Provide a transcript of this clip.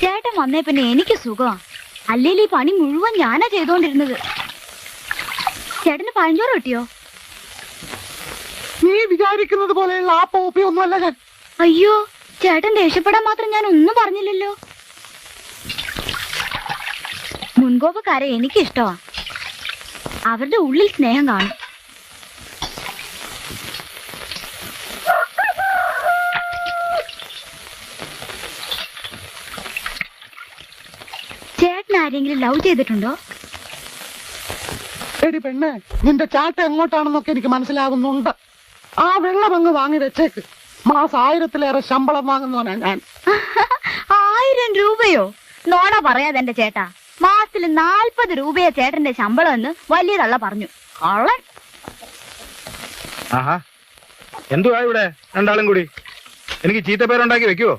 ചേട്ടൻ വന്നേ പിന്നെ എനിക്ക് സുഖമാ. അല്ലെങ്കിൽ ഈ പണി മുഴുവൻ ഞാനാ ചെയ്തോണ്ടിരുന്നത്. ചേട്ടന് പഴഞ്ചോറ് കിട്ടിയോ? നീ വിചാരിക്കുന്നത് പോലെയുള്ള ആ പോപ്പി ഒന്നുമല്ല ഞാൻ. അയ്യോ, ചേട്ടൻ ദേഷ്യപ്പെടാൻ മാത്രം ഞാൻ ഒന്നും പറഞ്ഞില്ലല്ലോ. മുൻകോപക്കാരെ എനിക്കിഷ്ടമാ. അവരുടെ ഉള്ളിൽ സ്നേഹം കാണും. ചേട്ടൻ ആരെങ്കിലും ലവ് ചെയ്തിട്ടുണ്ടോ? എടി പെണ്ണെ, നിന്റെ ചാട്ട എങ്ങോട്ടാണെന്നൊക്കെ എനിക്ക് മനസ്സിലാകുന്നുണ്ട്. ആ വെള്ളം അങ്ങ് വാങ്ങി വെച്ചേക്ക്. മാസം 1000-ലേറെ ശമ്പളം വാങ്ങുന്നവനാ ഞാൻ. 1000 രൂപയോ? നോണ പറയാതെ എന്റെ ചേട്ടാ. മാസത്തിൽ 40 രൂപയാ ചേട്ടന്റെ ശമ്പളം എന്ന് വലിയ തള്ള പറഞ്ഞു. കള്ളൻ. ആഹാ, എന്തുവാ ഇവിടെ രണ്ടാളും കൂടി? എനിക്ക് ചീത്ത പേരുണ്ടാക്കി വെക്കുവോ?